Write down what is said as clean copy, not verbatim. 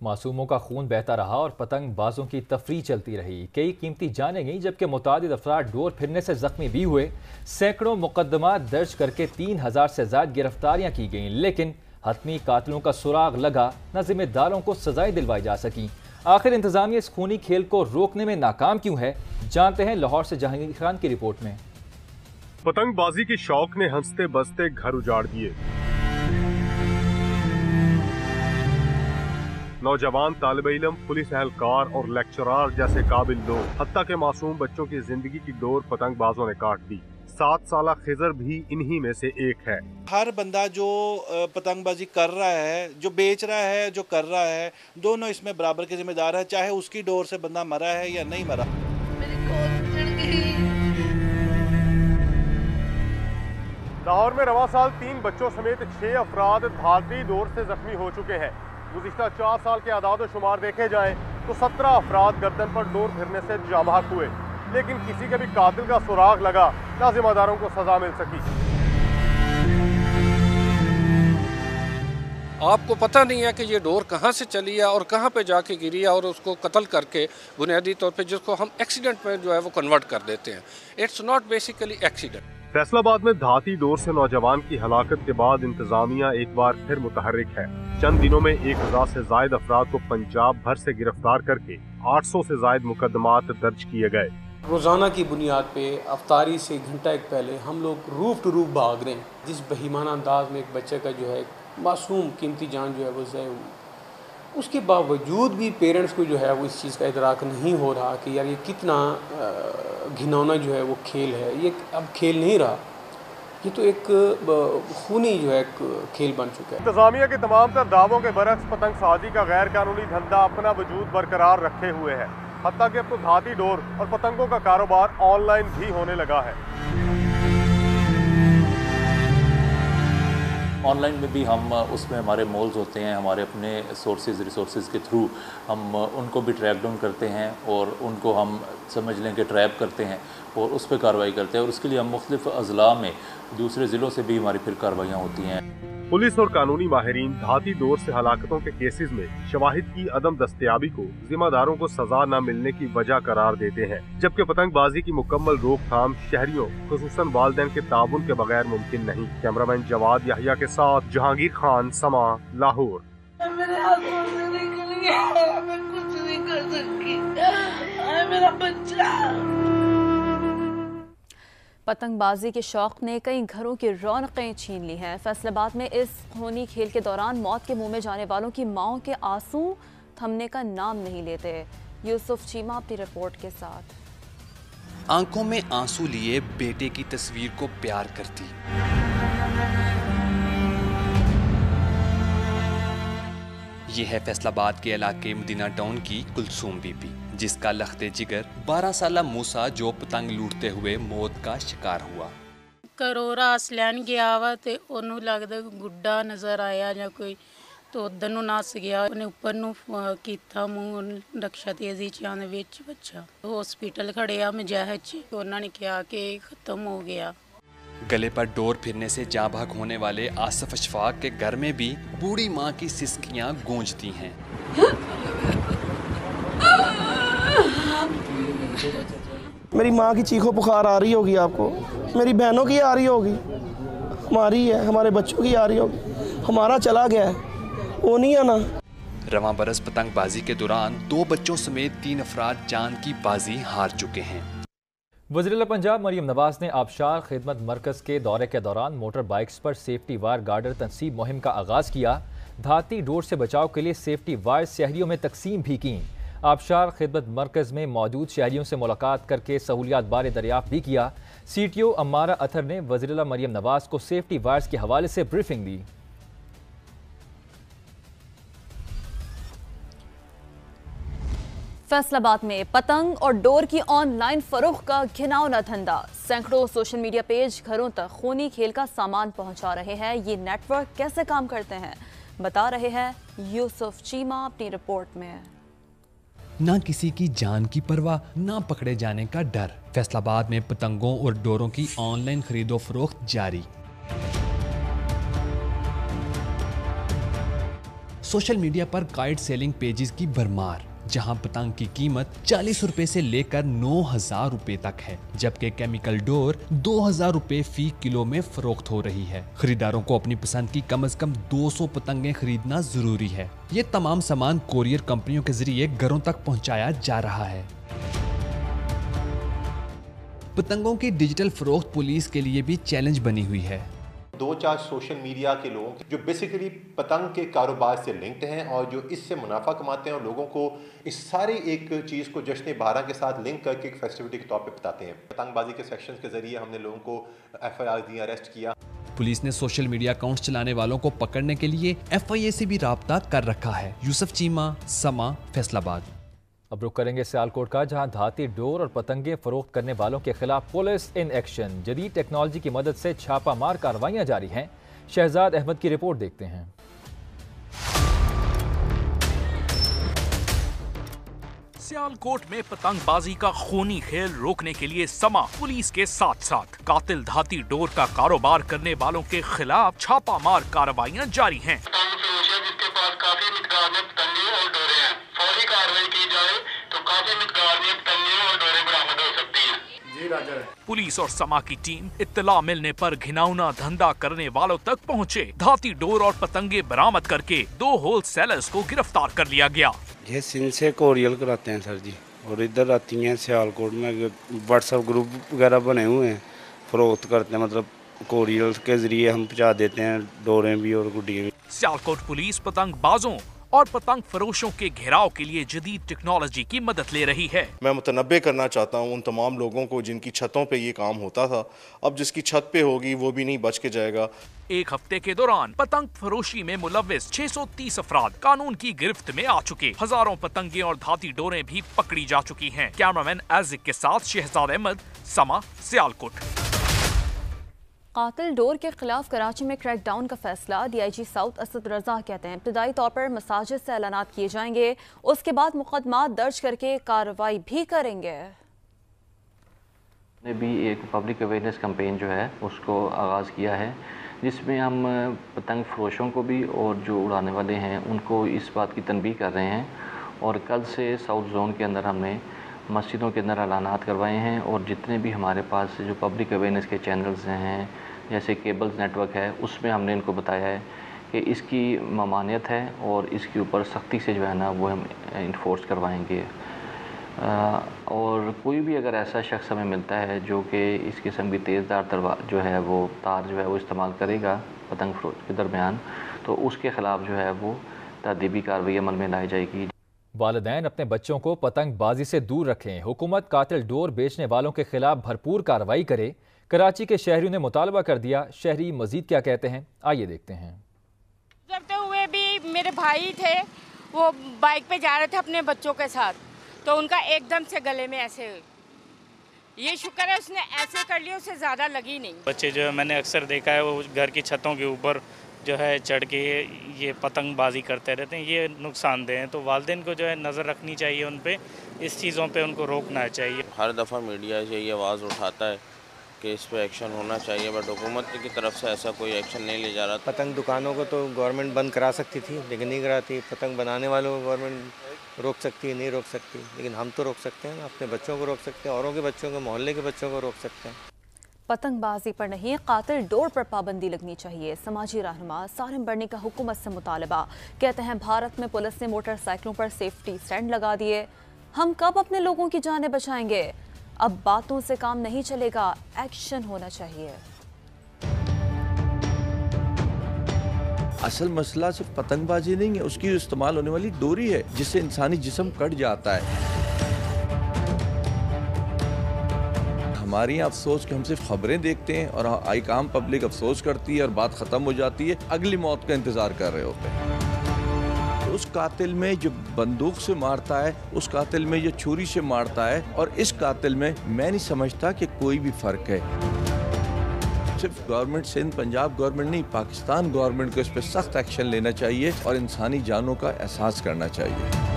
मासूमों का खून बहता रहा और पतंगबाजों की तफरीह चलती रही। कई कीमती जानें गईं जबकि मुतादिद अफराद डोर फिरने से जख्मी भी हुए। सैकड़ों मुकदमा दर्ज करके 3000 से ज्यादा गिरफ्तारियां की गईं, लेकिन हतमी कातिलों का सुराग लगा न जिम्मेदारों को सजाएं दिलवाई जा सकी। आखिर इंतजामिया इस खूनी खेल को रोकने में नाकाम क्यों है, जानते हैं लाहौर से जहांगीर खान की रिपोर्ट में। पतंगबाजी के शौक ने हंसते बसते घर उजाड़ दिए। नौजवान तालिबे इल्म, पुलिस एहलकार और लेक्चरार जैसे काबिल लोग, हत्ता के मासूम बच्चों की जिंदगी की डोर पतंगबाजों ने काट दी। 7 साला खिजर भी इन्हीं में से एक है। हर बंदा जो पतंगबाजी कर रहा है, जो बेच रहा है, जो कर रहा है, दोनों इसमें बराबर के जिम्मेदार है, चाहे उसकी डोर से बंदा मरा है या नहीं मरा। लाहौर में रवा साल 3 बच्चों समेत 6 अफराद धाती डोर से जख्मी हो चुके हैं। गुज़िश्ता 4 साल के आदाद शुमार देखे जाएं तो 17 अफराद गर्दन पर डोर फिरने से जाबाक हुए, लेकिन किसी के भी कातिल का सुराग लगा ना जिम्मेदारों को सजा मिल सकी। आपको पता नहीं है कि ये डोर कहाँ से चली है और कहाँ पे जाके गिरी है, और उसको कत्ल करके बुनियादी तौर पे जिसको हम एक्सीडेंट में जो है वो कन्वर्ट कर देते हैं। It's not basically accident. Faisalabad में धाती डोर से नौजवान की हलाकत के बाद इंतजामिया एक बार फिर मुतहर्रिक है। चंद दिनों में 1000 से ज्यादा अफराद को पंजाब भर से गिरफ्तार करके 800 से ज्यादा मुकदमात दर्ज किए गए। रोज़ाना की बुनियाद पे अफ्तारी से घंटा एक पहले हम लोग रूफ टू रूफ भाग रहे हैं। जिस बहीमाना अंदाज में एक बच्चे का जो है मासूम कीमती जान जो है वो ज़ाया हुई, उसके बावजूद भी पेरेंट्स को जो है वो इस चीज़ का इदराक नहीं हो रहा कि यार ये कितना घिनौना जो है वो खेल है। ये अब खेल नहीं रहा, ये तो एक खूनी जो है एक खेल बन चुका है। इंतजामिया के तमाम तर दावों के बरक्स पतंग साजी का गैर कानूनी धंधा अपना वजूद बरकरार रखे हुए है। हत्ता कि अब तो धाती डोर और पतंगों का कारोबार ऑनलाइन भी होने लगा है। ऑनलाइन में भी हम उसमें हमारे मॉल्स होते हैं, हमारे अपने रिसोर्सेज के थ्रू हम उनको भी ट्रैक डाउन करते हैं और उनको हम समझ लें कि ट्रैप करते हैं और उस पर कार्रवाई करते हैं, और उसके लिए हम मुख्तलिफ अजला में दूसरे ज़िलों से भी हमारी फिर कार्रवाइयाँ होती हैं। पुलिस और कानूनी माहिरीन धाती डोर से हलाकतों के केसेस में शवाहिद की अदम दस्तयाबी को जिम्मेदारों को सजा न मिलने की वजह करार देते हैं, जबकि पतंगबाजी की मुकम्मल रोकथाम शहरियों खुसूसन वालिदैन के ताबुन के बगैर मुमकिन नहीं। कैमरामैन जवाद याहिया के साथ जहांगीर खान, समा, लाहौर। मेरा बच्चा। पतंगबाजी के शौक ने कई घरों की रौनकें छीन ली हैं। फैसलाबाद में इस खूनी खेल के दौरान मौत के मुंह में जाने वालों की माओं के आंसू थमने का नाम नहीं लेते। यूसुफ चीमा अपनी रिपोर्ट के साथ। आंखों में आंसू लिए बेटे की तस्वीर को प्यार करती, ये है फैसलाबाद के इलाके मदीना टाउन की कुलसूम बीबी, जिसका लख्ते जिगर 12 साला मूसा जो पतंग लूटते हुए मौत का शिकार हुआ। घरों रास लैन गया वा ते ओनू लगदा गुड्डा नज़र आया या कोई, तो उधर नू नस गया, उन्हें ऊपर नू कीता मूंह रक्षा तेजी चांद विच बच्चा हॉस्पिटल खड़िया मुजाहिद, उन्होंने कहा कि खत्म हो गया। गले पर डोर फिरने से जाँ भाग होने वाले आसिफ अशफाक के घर में भी बूढ़ी माँ की सिसकियाँ गूंजती हैं। मेरी माँ की चीखों पुकार आ रही होगी आपको, मेरी बहनों की आ रही होगी, हमारी है, हमारे बच्चों की आ रही होगी, हमारा चला गया है, वो नहीं है ना। रवां बरस पतंगबाजी के दौरान 2 बच्चों समेत 3 अफराद जान की बाजी हार चुके हैं। वज़ीर पंजाब मरियम नवाज ने आबशार खिदमत मरकज़ के दौरे के दौरान मोटर बाइक्स पर सेफ्टी वायर गार्डर तनसीब मुहिम का आगाज़ किया। धाती डोर से बचाव के लिए सेफ्टी वायर शहरियों में तकसीम भी की। आबशार खिदमत मरकज़ में मौजूद शहरियों से मुलाकात करके सहूलियात बारे दरियाफ्त भी किया। CTO अम्मारा अथर ने वज़ीर मरियम नवाज को सेफ्टी वायर्स के हवाले से ब्रीफिंग दी। फैसलाबाद में पतंग और डोर की ऑनलाइन फरोख्त का घिनौना धंधा। सैकड़ों सोशल मीडिया पेज घरों तक खूनी खेल का सामान पहुंचा रहे हैं। ये नेटवर्क कैसे काम करते हैं, बता रहे हैं यूसुफ चीमा अपनी रिपोर्ट में। ना किसी की जान की परवाह, ना पकड़े जाने का डर। फैसलाबाद में पतंगों और डोरों की ऑनलाइन खरीदो फरोख्त जारी। सोशल मीडिया पर काइट सेलिंग पेजेस की भरमार, जहां पतंग की कीमत 40 रुपए से लेकर 9,000 रुपए तक है, जबकि केमिकल डोर 2,000 रुपए फी किलो में फरोख्त हो रही है। खरीदारों को अपनी पसंद की कम से कम 200 पतंगें खरीदना जरूरी है। ये तमाम सामान कोरियर कंपनियों के जरिए घरों तक पहुंचाया जा रहा है। पतंगों की डिजिटल फरोख्त पुलिस के लिए भी चैलेंज बनी हुई है। 2-4 सोशल मीडिया के लोग जो बेसिकली पतंग के कारोबार से लिंक्ड हैं और जो इससे मुनाफा कमाते हैं और लोगों को इस सारी एक चीज़ को जश्न बारह के साथ लिंक करके एक फेस्टिविटी के तौर पे बताते हैं। पतंगबाजी के सेक्शंस के जरिए हमने लोगों को FIR दी, अरेस्ट किया। पुलिस ने सोशल मीडिया अकाउंट्स चलाने वालों को पकड़ने के लिए FIA से भी राब्ता कर रखा है। यूसुफ चीमा, समा, फैसलाबाद। अब रुक करेंगे सियालकोट का, जहां धाती डोर और पतंगे फरोख्त करने वालों के खिलाफ पुलिस इन एक्शन। जदीद टेक्नोलॉजी की मदद से छापामार कार्रवाइयां जारी हैं। शहजाद अहमद की रिपोर्ट देखते हैं। सियालकोट में पतंगबाजी का खूनी खेल रोकने के लिए समा पुलिस के साथ साथ कातिल धाती डोर का कारोबार करने वालों के खिलाफ छापामार कार्रवाइयां जारी हैं। जिसके पास काफी मिकदार में पतंगे और डोरे हैं, फौरी कार्रवाई की जाए तो काफी मिकदार में पतंगे और डोरे बरामद हो सकती हैं। जी राजा। पुलिस और समा की टीम इत्तला मिलने पर घिनौना धंधा करने वालों तक पहुंचे। धाती डोर और पतंगे बरामद करके 2 होलसेलर्स को गिरफ्तार कर लिया गया। ये सिंध से कोरियल कराते हैं सर जी, और इधर आती हैं सियालकोट में व्हाट्सएप ग्रुप वगैरह बने हुए हैं, फरोख्त करते हैं, मतलब कोरियल के जरिए हम पहुंचा देते हैं डोरें भी और गुड्डियाँ भी। सियालकोट पुलिस पतंगबाजों और पतंग फरोशों के घेराव के लिए जदीद टेक्नोलॉजी की मदद ले रही है। मैं मुतनब्बे करना चाहता हूँ उन तमाम लोगों को जिनकी छतों पे ये काम होता था, अब जिसकी छत पे होगी वो भी नहीं बच के जाएगा। एक हफ्ते के दौरान पतंग फरोशी में मुलव्विस 630 अफराद कानून की गिरफ्त में आ चुके। हजारों पतंगे और धाती डोरें भी पकड़ी जा चुकी हैं। कैमरामैन आजिक के साथ शहजाद अहमद, समा, सियालकोट। कातिल डोर के खिलाफ कराची में क्रैकडाउन का फैसला। DIG साउथ असद रजा कहते हैं इब्तदाई तौर पर मसाजिद से ऐलानात किए जाएंगे, उसके बाद मुकदमा दर्ज करके कार्रवाई भी करेंगे। ने भी एक पब्लिक अवेयरनेस कैंपेन जो है उसको आगाज़ किया है, जिसमें हम पतंग फरोशों को भी और जो उड़ाने वाले हैं उनको इस बात की तनबीह कर रहे हैं। और कल से साउथ जोन के अंदर हमने मस्जिदों के अंदर ऐलानात करवाए हैं, और जितने भी हमारे पास जो पब्लिक अवेयरनेस के चैनल्स हैं जैसे केबल्स नेटवर्क है, उसमें हमने इनको बताया है कि इसकी ममानियत है और इसके ऊपर सख्ती से जो है ना वो हम इन्फोर्स करवाएंगे। और कोई भी अगर ऐसा शख्स हमें मिलता है जो कि इस किस्म की तेज़दार जो है वो तार जो है वो इस्तेमाल करेगा पतंग फरोश के दरमियान, तो उसके ख़िलाफ़ जो है वो तदीबी कार्रवाई अमल में लाई जाएगी। वालिदैन अपने बच्चों को पतंगबाजी से दूर रखें। हुकूमत कातिल डोर बेचने वालों के खिलाफ भरपूर कार्रवाई करे। कराची के शहरियों ने मुतालबा कर दिया। शहरी मजीद क्या कहते हैं, आइए देखते हैं। गुजरते हुए भी मेरे भाई थे, वो बाइक पे जा रहे थे अपने बच्चों के साथ, तो उनका एकदम से गले में ऐसे, ये शुक्र है उसने ऐसे कर लिया, उससे ज़्यादा लगी नहीं। बच्चे जो है मैंने अक्सर देखा है वो घर की छतों के ऊपर जो है चढ़ के ये पतंगबाजी करते रहते हैं, ये नुकसानदेह हैं। तो वालिदैन को जो है नज़र रखनी चाहिए उन पे, इस चीज़ों पे उनको रोकना चाहिए। हर दफ़ा मीडिया से ये आवाज़ उठाता है कि इस पे एक्शन होना चाहिए, बट हुकूमत की तरफ से ऐसा कोई एक्शन नहीं ले जा रहा। पतंग दुकानों को तो गवर्नमेंट बंद करा सकती थी, लेकिन नहीं कराती। पतंग बनाने वालों को गवर्नमेंट रोक सकती है, नहीं रोक सकती, लेकिन हम तो रोक सकते हैं, अपने बच्चों को रोक सकते हैं, औरों के बच्चों को, मोहल्ले के बच्चों को रोक सकते हैं। पतंगबाजी पर नहीं, कातिल डोर पर पाबंदी लगनी चाहिए। समाजी रहनुमा सारिम बर्नी का हुकूमत से मुतालबा। कहते हैं भारत में पुलिस ने मोटरसाइकिलों पर सेफ्टी स्टैंड लगा दिए, हम कब अपने लोगों की जानें बचाएंगे? अब बातों से काम नहीं चलेगा, एक्शन होना चाहिए। असल मसला सिर्फ पतंगबाजी नहीं है, उसकी इस्तेमाल होने वाली डोरी है जिससे इंसानी जिस्म कट जाता है। हमारी अफसोस कि हम सिर्फ खबरें देखते हैं और आई काम पब्लिक अफसोस करती है और बात ख़त्म हो जाती है, अगली मौत का इंतज़ार कर रहे होते हैं। उस कातिल में जो बंदूक से मारता है, उस कातिल में जो छुरी से मारता है, और इस कातिल में मैं नहीं समझता कि कोई भी फ़र्क है। सिर्फ गवर्नमेंट सिंध, पंजाब गवर्नमेंट नहीं, पाकिस्तान गवर्नमेंट को इस पर सख्त एक्शन लेना चाहिए और इंसानी जानों का एहसास करना चाहिए।